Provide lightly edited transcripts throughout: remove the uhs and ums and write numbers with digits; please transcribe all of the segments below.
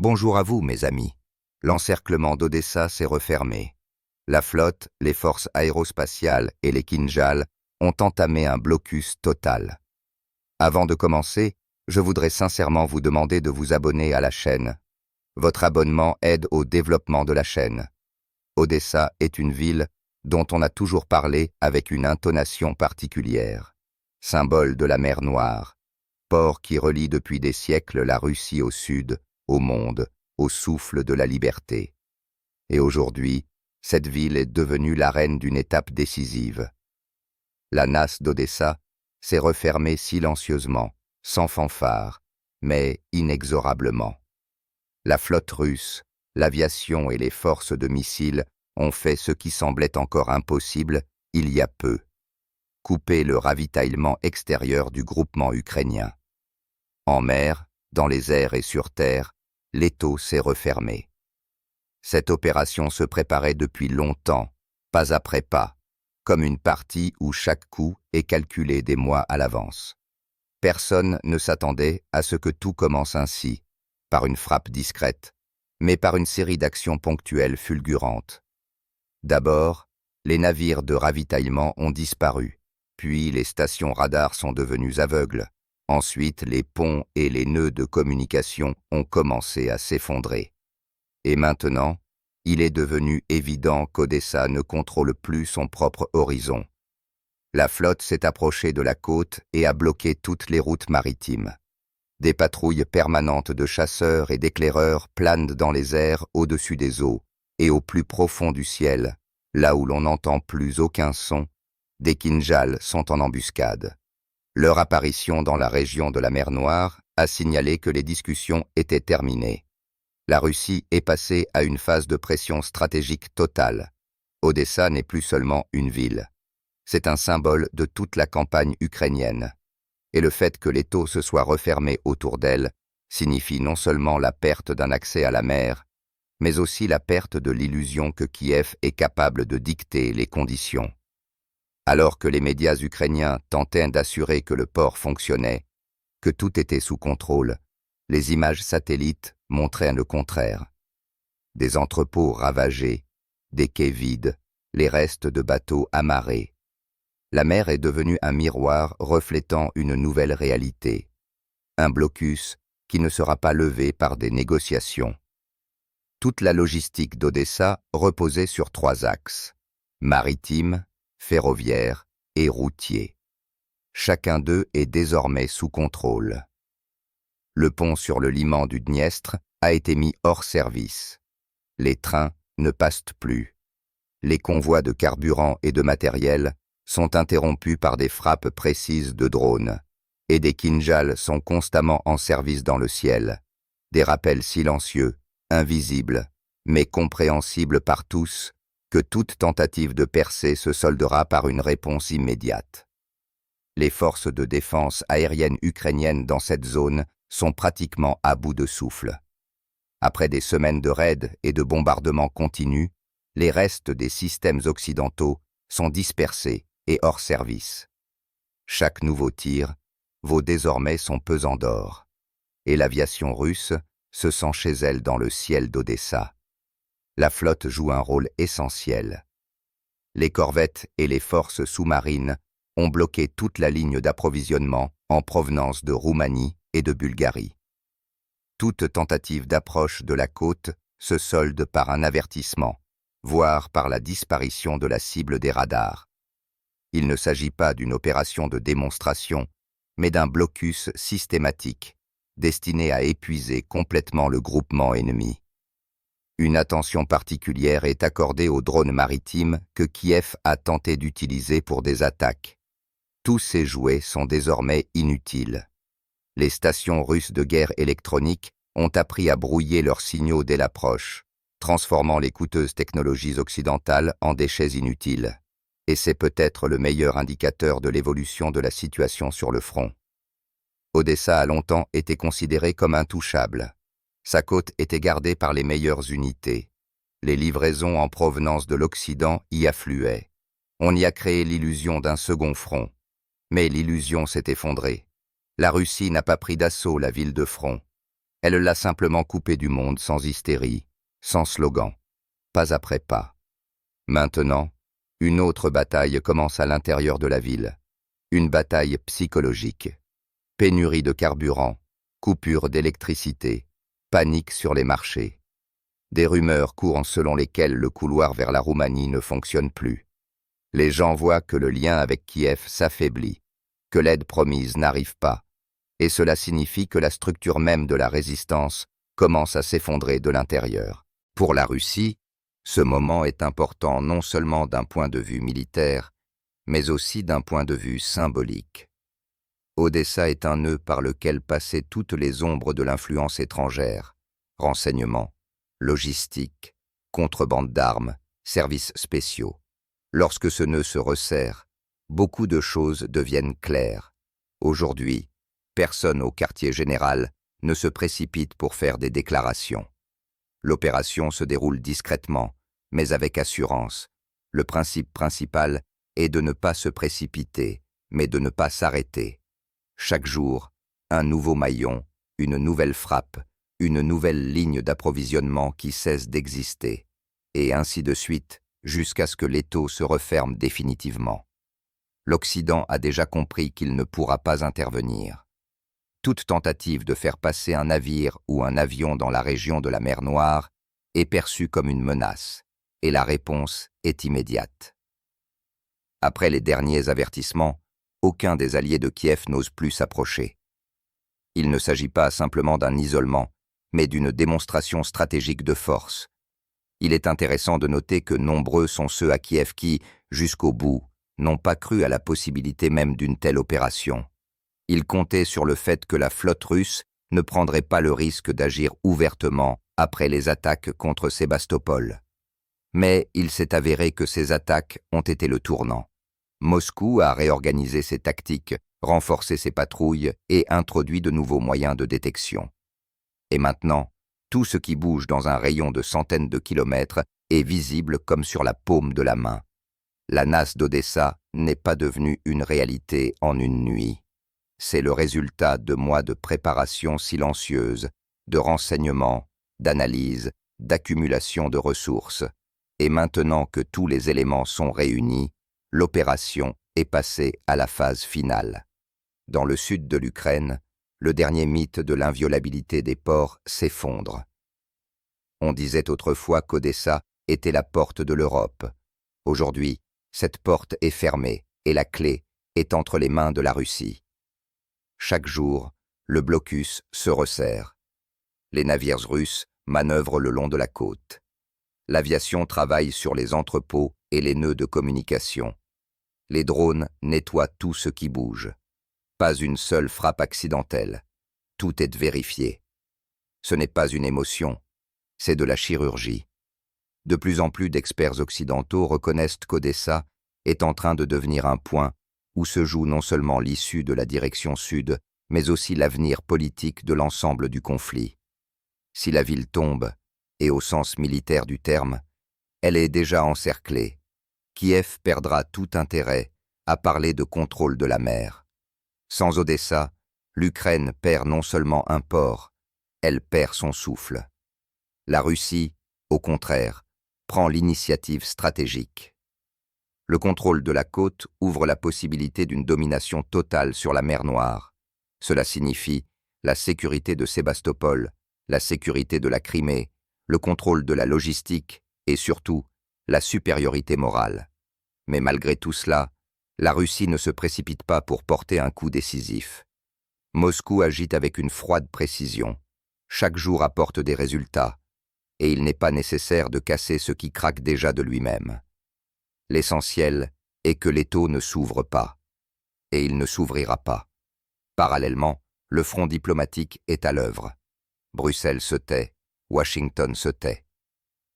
Bonjour à vous, mes amis. L'encerclement d'Odessa s'est refermé. La flotte, les forces aérospatiales et les Kinjal ont entamé un blocus total. Avant de commencer, je voudrais sincèrement vous demander de vous abonner à la chaîne. Votre abonnement aide au développement de la chaîne. Odessa est une ville dont on a toujours parlé avec une intonation particulière. Symbole de la mer Noire, port qui relie depuis des siècles la Russie au sud, au monde, au souffle de la liberté. Et aujourd'hui, cette ville est devenue l'arène d'une étape décisive. La nasse d'Odessa s'est refermée silencieusement, sans fanfare, mais inexorablement. La flotte russe, l'aviation et les forces de missiles ont fait ce qui semblait encore impossible il y a peu: couper le ravitaillement extérieur du groupement ukrainien. En mer, dans les airs et sur terre, l'étau s'est refermé. Cette opération se préparait depuis longtemps, pas après pas, comme une partie où chaque coup est calculé des mois à l'avance. Personne ne s'attendait à ce que tout commence ainsi, par une frappe discrète, mais par une série d'actions ponctuelles fulgurantes. D'abord, les navires de ravitaillement ont disparu, puis les stations radars sont devenues aveugles. Ensuite, les ponts et les nœuds de communication ont commencé à s'effondrer. Et maintenant, il est devenu évident qu'Odessa ne contrôle plus son propre horizon. La flotte s'est approchée de la côte et a bloqué toutes les routes maritimes. Des patrouilles permanentes de chasseurs et d'éclaireurs planent dans les airs au-dessus des eaux et au plus profond du ciel, là où l'on n'entend plus aucun son, des Kinjal sont en embuscade. Leur apparition dans la région de la mer Noire a signalé que les discussions étaient terminées. La Russie est passée à une phase de pression stratégique totale. Odessa n'est plus seulement une ville. C'est un symbole de toute la campagne ukrainienne. Et le fait que l'étau se soit refermé autour d'elle signifie non seulement la perte d'un accès à la mer, mais aussi la perte de l'illusion que Kiev est capable de dicter les conditions. Alors que les médias ukrainiens tentaient d'assurer que le port fonctionnait, que tout était sous contrôle, les images satellites montraient le contraire. Des entrepôts ravagés, des quais vides, les restes de bateaux amarrés. La mer est devenue un miroir reflétant une nouvelle réalité, un blocus qui ne sera pas levé par des négociations. Toute la logistique d'Odessa reposait sur 3 axes: maritime, ferroviaire et routier. Chacun d'eux est désormais sous contrôle. Le pont sur le liman du Dniestre a été mis hors service. Les trains ne passent plus. Les convois de carburant et de matériel sont interrompus par des frappes précises de drones, et des Kinjal sont constamment en service dans le ciel. Des rappels silencieux, invisibles, mais compréhensibles par tous, que toute tentative de percée se soldera par une réponse immédiate. Les forces de défense aérienne ukrainiennes dans cette zone sont pratiquement à bout de souffle. Après des semaines de raids et de bombardements continus, les restes des systèmes occidentaux sont dispersés et hors service. Chaque nouveau tir vaut désormais son pesant d'or, et l'aviation russe se sent chez elle dans le ciel d'Odessa. La flotte joue un rôle essentiel. Les corvettes et les forces sous-marines ont bloqué toute la ligne d'approvisionnement en provenance de Roumanie et de Bulgarie. Toute tentative d'approche de la côte se solde par un avertissement, voire par la disparition de la cible des radars. Il ne s'agit pas d'une opération de démonstration, mais d'un blocus systématique, destiné à épuiser complètement le groupement ennemi. Une attention particulière est accordée aux drones maritimes que Kiev a tenté d'utiliser pour des attaques. Tous ces jouets sont désormais inutiles. Les stations russes de guerre électronique ont appris à brouiller leurs signaux dès l'approche, transformant les coûteuses technologies occidentales en déchets inutiles. Et c'est peut-être le meilleur indicateur de l'évolution de la situation sur le front. Odessa a longtemps été considérée comme intouchable. Sa côte était gardée par les meilleures unités. Les livraisons en provenance de l'Occident y affluaient. On y a créé l'illusion d'un second front. Mais l'illusion s'est effondrée. La Russie n'a pas pris d'assaut la ville de front. Elle l'a simplement coupé du monde sans hystérie, sans slogan, pas après pas. Maintenant, une autre bataille commence à l'intérieur de la ville. Une bataille psychologique. Pénurie de carburant, coupure d'électricité, panique sur les marchés. Des rumeurs courent selon lesquelles le couloir vers la Roumanie ne fonctionne plus. Les gens voient que le lien avec Kiev s'affaiblit, que l'aide promise n'arrive pas, et cela signifie que la structure même de la résistance commence à s'effondrer de l'intérieur. Pour la Russie, ce moment est important non seulement d'un point de vue militaire, mais aussi d'un point de vue symbolique. Odessa est un nœud par lequel passaient toutes les ombres de l'influence étrangère, renseignements, logistique, contrebande d'armes, services spéciaux. Lorsque ce nœud se resserre, beaucoup de choses deviennent claires. Aujourd'hui, personne au quartier général ne se précipite pour faire des déclarations. L'opération se déroule discrètement, mais avec assurance. Le principe principal est de ne pas se précipiter, mais de ne pas s'arrêter. Chaque jour, un nouveau maillon, une nouvelle frappe, une nouvelle ligne d'approvisionnement qui cesse d'exister, et ainsi de suite, jusqu'à ce que l'étau se referme définitivement. L'Occident a déjà compris qu'il ne pourra pas intervenir. Toute tentative de faire passer un navire ou un avion dans la région de la mer Noire est perçue comme une menace, et la réponse est immédiate. Après les derniers avertissements, aucun des alliés de Kiev n'ose plus s'approcher. Il ne s'agit pas simplement d'un isolement, mais d'une démonstration stratégique de force. Il est intéressant de noter que nombreux sont ceux à Kiev qui, jusqu'au bout, n'ont pas cru à la possibilité même d'une telle opération. Ils comptaient sur le fait que la flotte russe ne prendrait pas le risque d'agir ouvertement après les attaques contre Sébastopol. Mais il s'est avéré que ces attaques ont été le tournant. Moscou a réorganisé ses tactiques, renforcé ses patrouilles et introduit de nouveaux moyens de détection. Et maintenant, tout ce qui bouge dans un rayon de centaines de kilomètres est visible comme sur la paume de la main. La nasse d'Odessa n'est pas devenue une réalité en une nuit. C'est le résultat de mois de préparation silencieuse, de renseignements, d'analyse, d'accumulation de ressources. Et maintenant que tous les éléments sont réunis, l'opération est passée à la phase finale. Dans le sud de l'Ukraine, le dernier mythe de l'inviolabilité des ports s'effondre. On disait autrefois qu'Odessa était la porte de l'Europe. Aujourd'hui, cette porte est fermée et la clé est entre les mains de la Russie. Chaque jour, le blocus se resserre. Les navires russes manœuvrent le long de la côte. L'aviation travaille sur les entrepôts et les nœuds de communication. Les drones nettoient tout ce qui bouge. Pas une seule frappe accidentelle. Tout est vérifié. Ce n'est pas une émotion, c'est de la chirurgie. De plus en plus d'experts occidentaux reconnaissent qu'Odessa est en train de devenir un point où se joue non seulement l'issue de la direction sud, mais aussi l'avenir politique de l'ensemble du conflit. Si la ville tombe, et au sens militaire du terme, elle est déjà encerclée. Kiev perdra tout intérêt à parler de contrôle de la mer. Sans Odessa, l'Ukraine perd non seulement un port, elle perd son souffle. La Russie, au contraire, prend l'initiative stratégique. Le contrôle de la côte ouvre la possibilité d'une domination totale sur la mer Noire. Cela signifie la sécurité de Sébastopol, la sécurité de la Crimée, le contrôle de la logistique et surtout la supériorité morale. Mais malgré tout cela, la Russie ne se précipite pas pour porter un coup décisif. Moscou agit avec une froide précision. Chaque jour apporte des résultats, et il n'est pas nécessaire de casser ce qui craque déjà de lui-même. L'essentiel est que l'étau ne s'ouvre pas, et il ne s'ouvrira pas. Parallèlement, le front diplomatique est à l'œuvre. Bruxelles se tait, Washington se tait.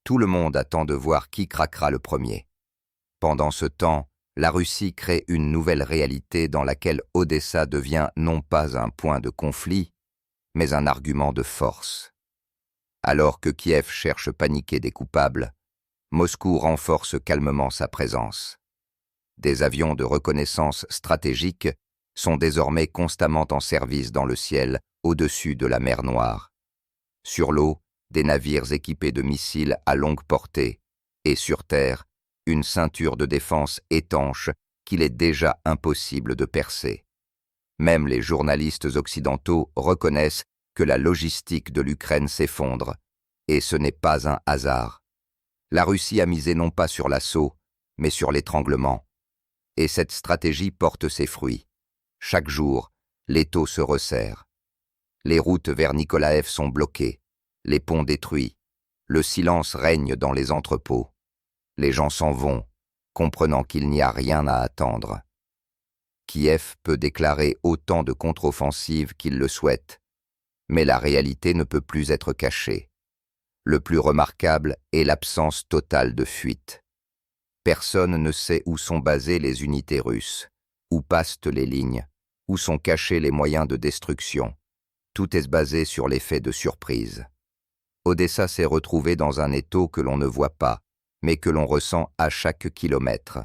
Tout le monde attend de voir qui craquera le premier. Pendant ce temps, la Russie crée une nouvelle réalité dans laquelle Odessa devient non pas un point de conflit, mais un argument de force. Alors que Kiev cherche paniquer des coupables, Moscou renforce calmement sa présence. Des avions de reconnaissance stratégique sont désormais constamment en service dans le ciel au-dessus de la mer Noire, Sur l'eau, des navires équipés de missiles à longue portée, et sur terre, une ceinture de défense étanche qu'il est déjà impossible de percer. Même les journalistes occidentaux reconnaissent que la logistique de l'Ukraine s'effondre, et ce n'est pas un hasard. La Russie a misé non pas sur l'assaut, mais sur l'étranglement. Et cette stratégie porte ses fruits. Chaque jour, l'étau se resserre. Les routes vers Nikolaev sont bloquées, les ponts détruits. Le silence règne dans les entrepôts. Les gens s'en vont, comprenant qu'il n'y a rien à attendre. Kiev peut déclarer autant de contre-offensives qu'il le souhaite, mais la réalité ne peut plus être cachée. Le plus remarquable est l'absence totale de fuite. Personne ne sait où sont basées les unités russes, où passent les lignes, où sont cachés les moyens de destruction. Tout est basé sur l'effet de surprise. Odessa s'est retrouvée dans un étau que l'on ne voit pas, mais que l'on ressent à chaque kilomètre.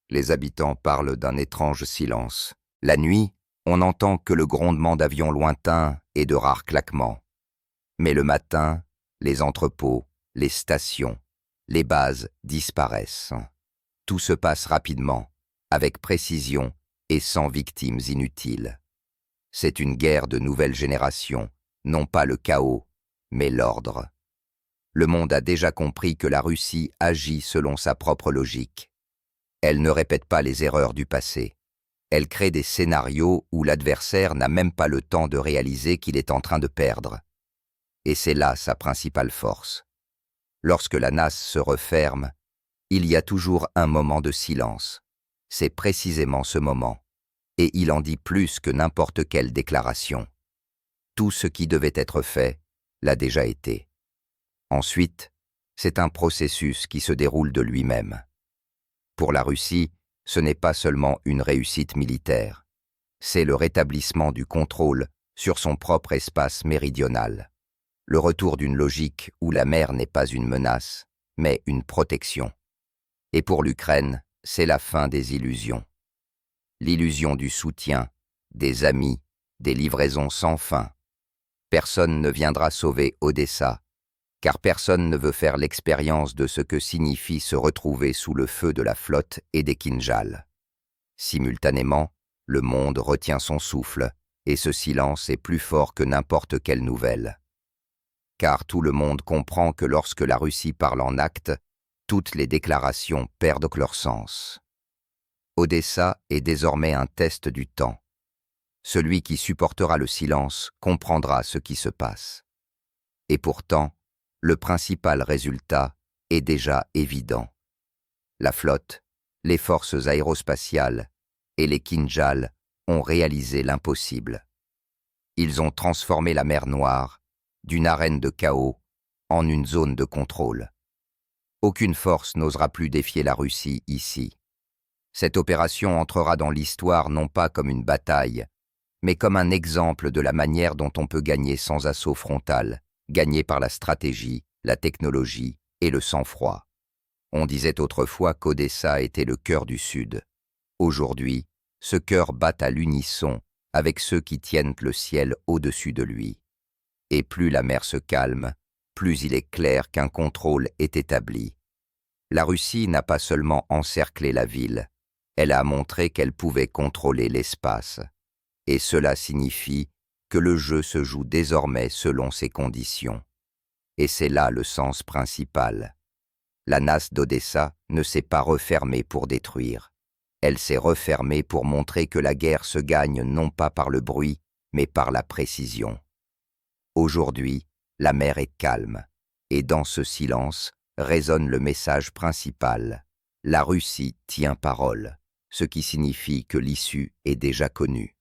Les habitants parlent d'un étrange silence. La nuit, on n'entend que le grondement d'avions lointains et de rares claquements. Mais le matin, les entrepôts, les stations, les bases disparaissent. Tout se passe rapidement, avec précision et sans victimes inutiles. C'est une guerre de nouvelle génération, non pas le chaos, mais l'ordre. Le monde a déjà compris que la Russie agit selon sa propre logique. Elle ne répète pas les erreurs du passé. Elle crée des scénarios où l'adversaire n'a même pas le temps de réaliser qu'il est en train de perdre. Et c'est là sa principale force. Lorsque la nasse se referme, il y a toujours un moment de silence. C'est précisément ce moment. Et il en dit plus que n'importe quelle déclaration. Tout ce qui devait être fait l'a déjà été. Ensuite, c'est un processus qui se déroule de lui-même. Pour la Russie, ce n'est pas seulement une réussite militaire, c'est le rétablissement du contrôle sur son propre espace méridional, le retour d'une logique où la mer n'est pas une menace, mais une protection. Et pour l'Ukraine, c'est la fin des illusions. L'illusion du soutien, des amis, des livraisons sans fin. Personne ne viendra sauver Odessa, car personne ne veut faire l'expérience de ce que signifie se retrouver sous le feu de la flotte et des Kinjals. Simultanément, le monde retient son souffle, et ce silence est plus fort que n'importe quelle nouvelle. Car tout le monde comprend que lorsque la Russie parle en actes, toutes les déclarations perdent leur sens. Odessa est désormais un test du temps. Celui qui supportera le silence comprendra ce qui se passe. Et pourtant, le principal résultat est déjà évident. La flotte, les forces aérospatiales et les Kinjals ont réalisé l'impossible. Ils ont transformé la mer Noire d'une arène de chaos en une zone de contrôle. Aucune force n'osera plus défier la Russie ici. Cette opération entrera dans l'histoire non pas comme une bataille, mais comme un exemple de la manière dont on peut gagner sans assaut frontal, gagner par la stratégie, la technologie et le sang-froid. On disait autrefois qu'Odessa était le cœur du Sud. Aujourd'hui, ce cœur bat à l'unisson avec ceux qui tiennent le ciel au-dessus de lui. Et plus la mer se calme, plus il est clair qu'un contrôle est établi. La Russie n'a pas seulement encerclé la ville, elle a montré qu'elle pouvait contrôler l'espace. Et cela signifie que le jeu se joue désormais selon ses conditions. Et c'est là le sens principal. La nasse d'Odessa ne s'est pas refermée pour détruire. Elle s'est refermée pour montrer que la guerre se gagne non pas par le bruit, mais par la précision. Aujourd'hui, la mer est calme, et dans ce silence résonne le message principal. La Russie tient parole, ce qui signifie que l'issue est déjà connue.